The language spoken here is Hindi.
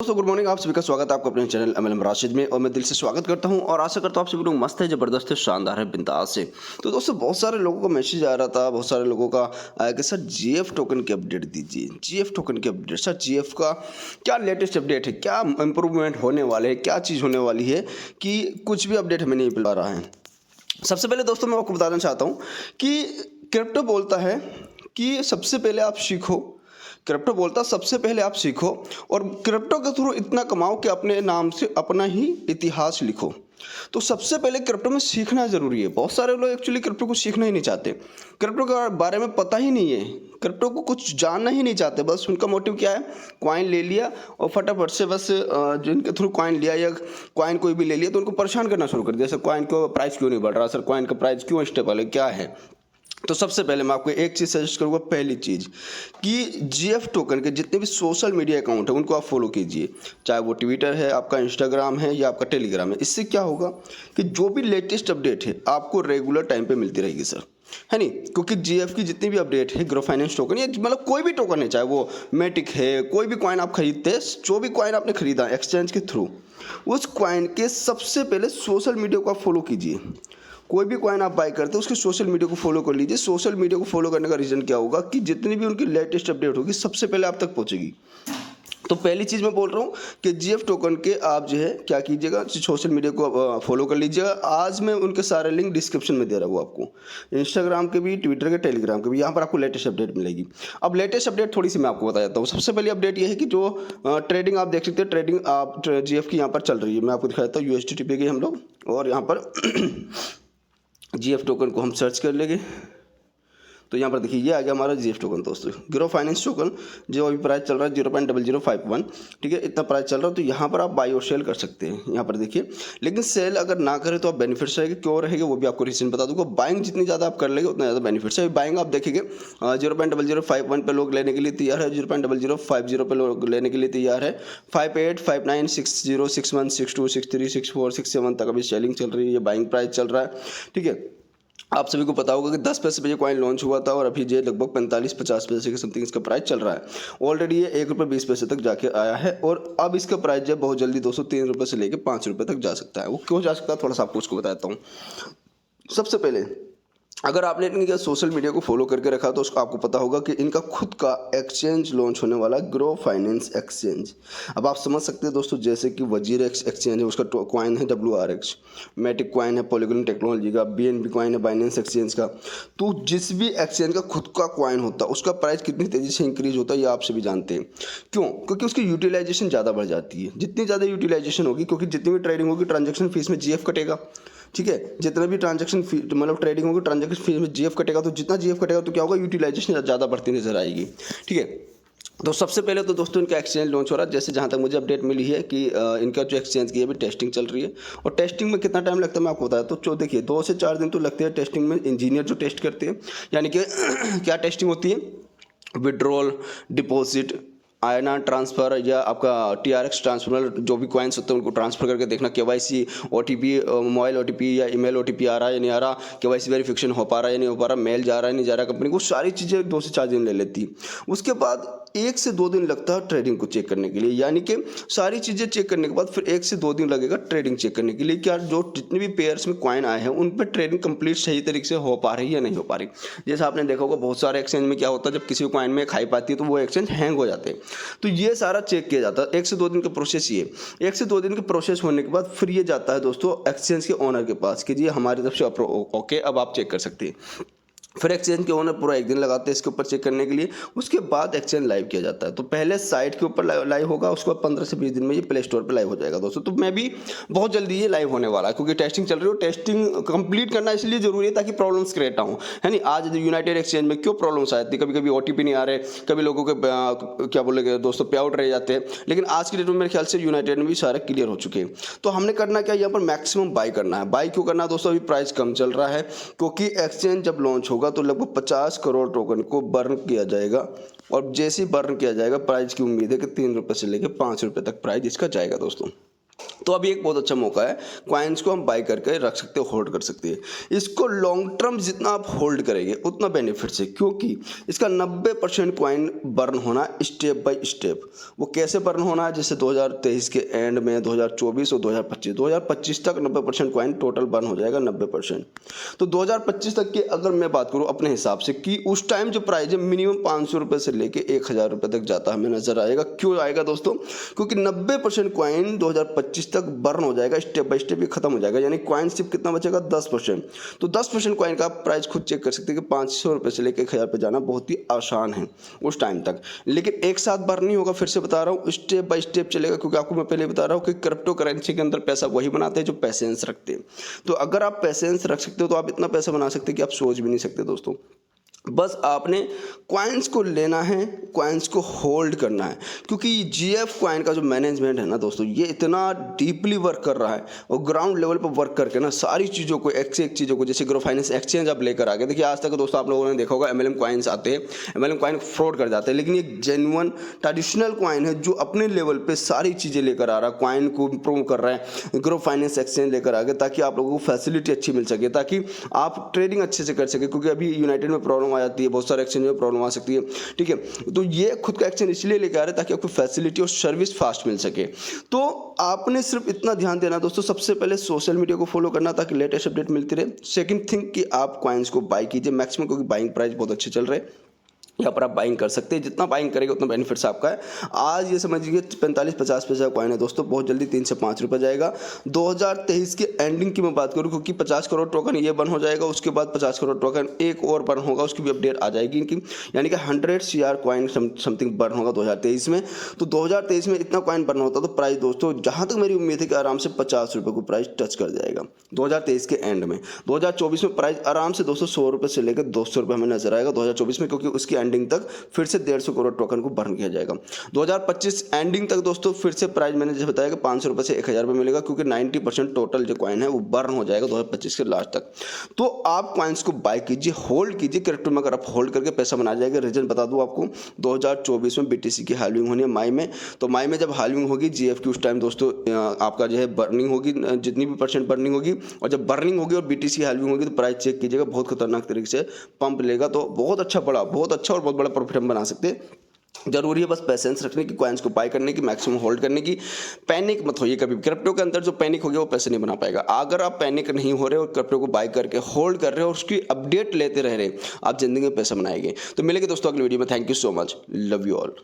दोस्तों गुड मॉर्निंग। आप सभी का स्वागत है आपको अपने चैनल एमएलएम राशिद में और मैं दिल से स्वागत करता हूं और आशा करता हूं आप सभी लोग मस्त है, जबरदस्त है, शानदार है, बिंदास है। तो दोस्तों बहुत सारे लोगों का मैसेज आ रहा था, बहुत सारे लोगों का आया कि सर जीएफ टोकन की अपडेट दीजिए। जीएफ टोकन की अपडेट, सर जीएफ का क्या लेटेस्ट अपडेट है, क्या इंप्रूवमेंट होने वाले हैं, क्या चीज़ होने वाली है कि कुछ भी अपडेट हमें नहीं मिल पा रहा है। सबसे पहले दोस्तों मैं आपको बताना चाहता हूँ कि क्रिप्टो बोलता है कि सबसे पहले आप सीखो। क्रिप्टो बोलता सबसे पहले आप सीखो और क्रिप्टो के थ्रू इतना कमाओ कि अपने नाम से अपना ही इतिहास लिखो। तो सबसे पहले क्रिप्टो में सीखना ज़रूरी है। बहुत सारे लोग एक्चुअली क्रिप्टो को सीखना ही नहीं चाहते, क्रिप्टो के बारे में पता ही नहीं है, क्रिप्टो को कुछ जानना ही नहीं चाहते। बस उनका मोटिव क्या है, कॉइन ले लिया और फटाफट से बस जिनके थ्रू कॉइन लिया या कॉइन कोई भी ले लिया तो उनको परेशान करना शुरू कर दिया। सर कॉइन को प्राइस क्यों नहीं बढ़ रहा, सर कॉइन का प्राइस क्यों स्टेबल है, क्या है। तो सबसे पहले मैं आपको एक चीज़ सजेस्ट करूंगा, पहली चीज़ कि जीएफ टोकन के जितने भी सोशल मीडिया अकाउंट है उनको आप फॉलो कीजिए, चाहे वो ट्विटर है, आपका इंस्टाग्राम है या आपका टेलीग्राम है। इससे क्या होगा कि जो भी लेटेस्ट अपडेट है आपको रेगुलर टाइम पे मिलती रहेगी सर, है नहीं। क्योंकि जीएफ की जितनी भी अपडेट है, ग्रो फाइनेंस टोकन या मतलब कोई भी टोकन है, चाहे वो मैटिक है, कोई भी कॉइन आप खरीदते हैं, जो भी कॉइन आपने खरीदा एक्सचेंज के थ्रू, उस कॉइन के सबसे पहले सोशल मीडिया को आप फॉलो कीजिए। कोई भी कॉइन आप बाय करते हैं उसके सोशल मीडिया को फॉलो कर लीजिए। सोशल मीडिया को फॉलो करने का रीज़न क्या होगा कि जितनी भी उनकी लेटेस्ट अपडेट होगी सबसे पहले आप तक पहुंचेगी। तो पहली चीज़ मैं बोल रहा हूँ कि जीएफ टोकन के आप जो है क्या कीजिएगा, सोशल मीडिया को फॉलो कर लीजिएगा। आज मैं उनके सारे लिंक डिस्क्रिप्शन में दे रहा हूँ आपको, इंस्टाग्राम के भी, ट्विटर के, टेलीग्राम के भी, यहाँ पर आपको लेटेस्ट अपडेट मिलेगी। अब लेटेस्ट अपडेट थोड़ी सी मैं आपको बता देता हूँ। सबसे पहली अपडेट ये है कि जो ट्रेडिंग आप देख सकते हैं, ट्रेडिंग आप जीएफ की यहाँ पर चल रही है। मैं आपको दिखा देता हूँ, यूएसडीटी पे गए हम लोग और यहाँ पर जीएफ टोकन को हम सर्च कर लेंगे तो यहाँ पर देखिए ये आ गया हमारा जीएफ टोकन दोस्तों। ग्रो फाइनेंस टोकन जो अभी प्राइस चल रहा है 0.0051, ठीक है, इतना प्राइस चल रहा है। तो यहाँ पर आप बाई और सेल कर सकते हैं, यहाँ पर देखिए। लेकिन सेल अगर ना करें तो आप बेनिफिट्स रहेंगे, क्यों रहेंगे वो भी आपको रीजन बता दूंगा। बाइंग जितनी ज़्यादा आप कर लेंगे उतना ज़्यादा बेनिफिट्स है। बाइंग आप देखेंगे 0.0051 पे लोग लेने के लिए तैयार है, 0.0050 पे लोग लेने के लिए तैयार है, 58, 59, 60, 61, 62, 63, 64, 67 तक अभी सेलिंग चल रही है, ये बाइंग प्राइस चल रहा है, ठीक है। आप सभी को पता होगा कि 10 पैसे पे ये कॉइन लॉन्च हुआ था और अभी ये लगभग 45-50 पैसे के समथिंग इसका प्राइस चल रहा है। ऑलरेडी ये ₹1.20 तक जाके आया है और अब इसका प्राइस जो बहुत जल्दी दोस्तों ₹3 से लेकर ₹5 तक जा सकता है। वो क्यों जा सकता है थोड़ा सा आपको उसको बताता हूँ। सबसे पहले अगर आपने इनके सोशल मीडिया को फॉलो करके रखा तो उसको आपको पता होगा कि इनका खुद का एक्सचेंज लॉन्च होने वाला है, ग्रो फाइनेंस एक्सचेंज। अब आप समझ सकते हैं दोस्तों, जैसे कि वजीर एक्सचेंज है, उसका कॉइन है WRX, मैटिक कॉइन है पॉलीगॉन टेक्नोलॉजी का, BNB कॉइन है बाइनेंस एक्सचेंज का। तो जिस भी एक्सचेंज का खुद का कॉइन होता है उसका प्राइस कितनी तेज़ी से इंक्रीज होता है ये आप सभी जानते हैं। क्यों? क्योंकि उसकी यूटिलाइजेशन ज़्यादा बढ़ जाती है। जितनी ज़्यादा यूटिलाइजेशन होगी, क्योंकि जितनी भी ट्रेडिंग होगी ट्रांजेक्शन फीस में जीएफ कटेगा, ठीक है। जितना भी ट्रांजैक्शन फी मतलब ट्रेडिंग होगी ट्रांजैक्शन फीस में जीएफ कटेगा, तो जितना जीएफ कटेगा तो क्या होगा, यूटिलाइजेशन ज़्यादा बढ़ती नजर आएगी, ठीक है। तो सबसे पहले तो दोस्तों इनका एक्सचेंज लॉन्च हो रहा है। जैसे जहाँ तक मुझे अपडेट मिली है कि इनका जो एक्सचेंज की अभी टेस्टिंग चल रही है और टेस्टिंग में कितना टाइम लगता है मैं आपको बताया। तो देखिए 2 से 4 दिन तो लगते हैं टेस्टिंग में। इंजीनियर जो टेस्ट करते हैं, यानी कि क्या टेस्टिंग होती है, विड्रॉल, डिपॉजिट, आयना ट्रांसफ़र या आपका TRX ट्रांसफर, जो भी कॉइन्स होते हैं उनको ट्रांसफ़र करके देखना, KYC, OTP, मोबाइल OTP या ईमेल OTP आ रहा है या नहीं आ रहा, KYC वेरिफिकेशन हो पा रहा है या नहीं हो पा रहा, मेल जा रहा है नहीं जा रहा कंपनी को, सारी चीज़ें 2 से 4 दिन ले लेती है। उसके बाद 1 से 2 दिन लगता है ट्रेडिंग को चेक करने के लिए, यानी कि सारी चीज़ें चेक करने के बाद फिर 1 से 2 दिन लगेगा ट्रेडिंग चेक करने के लिए, क्या जो जितने भी पेयर्स में कॉइन आए हैं उन पर ट्रेडिंग कंप्लीट सही तरीके से हो पा रही है या नहीं हो पा रही। जैसे आपने देखा होगा बहुत सारे एक्सचेंज में क्या होता है, जब किसी कॉइन में खाई पाती है तो वो एक्सचेंज हैंग हो जाते हैं। तो ये सारा चेक किया जाता है। 1 से 2 दिन का प्रोसेस, ये 1 से 2 दिन के प्रोसेस होने के बाद फिर ये जाता है दोस्तों एक्सचेंज के ओनर के पास कि जी हमारी तरफ से ओके, अब आप चेक कर सकते हैं। फिर एक्सचेंज के ओनर पूरा 1 दिन लगाते हैं इसके ऊपर चेक करने के लिए। उसके बाद एक्सचेंज लाइव किया जाता है। तो पहले साइट के ऊपर लाइव होगा, उसके बाद 15 से 20 दिन में ये प्ले स्टोर पर लाइव हो जाएगा दोस्तों। तो मैं भी बहुत जल्दी ये लाइव होने वाला है, क्योंकि टेस्टिंग चल रही है। टेस्टिंग कंप्लीट करना इसलिए जरूरी है ताकि प्रॉब्लम्स क्रिएट ना हो, है नहीं। आज यूनाइटेड एक्सचेंज में क्यों प्रॉब्लम्स आती है, कभी कभी OTP नहीं आ रहे, कभी लोगों के क्या बोलेंगे दोस्तों पे आउट रह जाते हैं। लेकिन आज की डेट में मेरे ख्याल से यूनाइटेड में भी सारे क्लियर हो चुके हैं। तो हमने करना क्या, यहाँ पर मैक्सिमम बाई करना है। बाई क्यों करना है दोस्तों, अभी प्राइस कम चल रहा है, क्योंकि एक्सचेंज जब लॉन्च होगा तो लगभग 50 करोड़ टोकन को बर्न किया जाएगा और जैसे ही बर्न किया जाएगा प्राइस की उम्मीद है कि ₹3 से लेकर ₹5 तक प्राइस इसका जाएगा दोस्तों। तो अभी एक बहुत अच्छा मौका है, कॉइन्स को हम बाय करके रख सकते हो, होल्ड कर सकते हैं। इसको लॉन्ग टर्म जितना आप होल्ड करेंगे उतना बेनिफिट्स है, क्योंकि इसका 90% कॉइन बर्न होना स्टेप बाय स्टेप। वो कैसे बर्न होना है, जैसे 2023 के एंड में 2024 और 2025 तक 90% कॉइन टोटल बर्न हो जाएगा, 90%। तो 2025 तक की अगर मैं बात करूँ अपने हिसाब से कि उस टाइम जो प्राइस है मिनिमम 500 रुपये से लेके 1000 रुपये तक जाता हमें नजर आएगा। क्यों आएगा दोस्तों? क्योंकि 90% कॉइन 2025 तक बर्न हो जाएगा, स्टेप बाय स्टेप ये खत्म हो जाएगा। यानी कॉइन सिर्फ कितना बचेगा? 10%। तो 10% कॉइन का आप प्राइस खुद चेक कर सकते हैं कि 500 रुपये से लेकर 1000 रुपये जाना बहुत ही आसान है उस टाइम तक। लेकिन एक साथ बर्न नहीं होगा, फिर से बता रहा हूँ, स्टेप बाय स्टेप चलेगा। क्योंकि आपको मैं पहले बता रहा हूँ कि क्रिप्टो करेंसी के अंदर पैसा वही बनाते हैं जो पैसेंस रखते हैं। तो अगर आप पैसेंस रख सकते हो तो आप इतना पैसा बना सकते हैं कि आप सोच भी नहीं सकते दोस्तों। बस आपने कॉइन्स को लेना है, कॉइन्स को होल्ड करना है, क्योंकि जीएफ कॉइन का जो मैनेजमेंट है ना दोस्तों, ये इतना डीपली वर्क कर रहा है और ग्राउंड लेवल पर वर्क करके ना सारी चीज़ों को, एक से एक चीज़ों को, जैसे ग्रो फाइनेंस एक्सचेंज आप लेकर आ गए। देखिए आज तक दोस्तों आप लोगों ने देखा होगा MLM कॉइन्स आते हैं, MLM कॉइन फ्रॉड कर जाते हैं, लेकिन ये जेन्युइन ट्रेडिशनल कॉइन है जो अपने लेवल पे सारी चीज़ें लेकर आ रहा है, कॉइन को इम्प्रूव कर रहा है, ग्रो फाइनेंस एक्सचेंज लेकर आ गए ताकि आप लोगों को फैसिलिटी अच्छी मिल सके, ताकि आप ट्रेडिंग अच्छे से कर सके। क्योंकि अभी यूनाइटेड में प्रॉब्लम आ जाती है, बहुत सारे एक्सचेंज में प्रॉब्लम आ सकती है, ठीक है। तो ये खुद का एक्सचेंज इसलिए लेके आ रहे हैं ताकि आपको फैसिलिटी और सर्विस फास्ट मिल सके। तो आपने सिर्फ इतना ध्यान देना दोस्तों, सबसे पहले सोशल मीडिया को फॉलो करना ताकि लेटेस्ट अपडेट मिलती रहे। सेकंड थिंग कि आप कॉइन्स को बाय कीजिए मैक्सिमम, क्योंकि बाइंग प्राइस बहुत अच्छे चल रहे हैं। यहाँ पर आप बाइंग कर सकते हैं, जितना बाइंग करेगा उतना बेनिफिट्स आपका है। आज ये समझिए 45-50 पैसे का कॉइन है दोस्तों, बहुत जल्दी 3 से 5 रुपये जाएगा। 2023 के एंडिंग की मैं बात करूँ, क्योंकि 50 करोड़ टोकन ये बन हो जाएगा, उसके बाद 50 करोड़ टोकन एक और बर्न होगा, उसकी भी अपडेट आ जाएगी इनकी, यानी कि 100 CR कॉइन समथिंग बर्न होगा 2023 में। तो 2023 में इतना कॉइन बर्न होता तो प्राइस दोस्तों, जहाँ तक मेरी उम्मीद है कि आराम से 50 रुपये को प्राइस टच कर जाएगा 2023 के एंड में। 2024 में प्राइस आराम से दोस्तों 100 रुपये से लेकर 200 रुपये हमें नजर आएगा 2024 में, क्योंकि उसकी एंडिंग तक फिर से 150 करोड़ टोकन को बर्न किया जाएगा। 2025 एंडिंग तक दोस्तों फिर से प्राइस मैंने जैसे बताया कि 500 रुपये से 1000 रुपये मिलेगा, क्योंकि 90% टोटल जो कॉइन है वो बर्न हो जाएगा 2025 के लास्ट तक। तो आप कॉइन्स को बाय कीजिए, होल्ड कीजिए। क्रिप्टो में अगर आप होल्ड करके पैसा बना जाएगा। रीजन बता दूं आपको, 2024 में BTC की हाल्विंग होनी है मई में। तो मई में जब हाल्विंग होगी GF की, उस टाइम दोस्तों आपका जो है बर्निंग होगी, जितनी भी % बर्निंग होगी, और जब बर्निंग होगी और BTC हाल्विंग होगी तो प्राइस चेक कीजिएगा, बहुत खतरनाक तरीके से पंप लेगा। तो बहुत अच्छा और बहुत बड़ा प्रॉफिट हम बना सकते हैं। जरूरी है बस पैसेंस रखने की, कॉइन्स को बाय करने की, मैक्सिमम होल्ड करने की। पैनिक मत होइए कभी। क्रिप्टो के अंदर जो पैनिक हो गया वो पैसे नहीं बना पाएगा। अगर आप पैनिक नहीं हो रहे और क्रिप्टो को बाय करके होल्ड कर रहे हो और उसकी अपडेट लेते रह रहे, आप जिंदगी में पैसा बनाएंगे। तो मिलेंगे दोस्तों अगले वीडियो में। Thank you so much, love you all.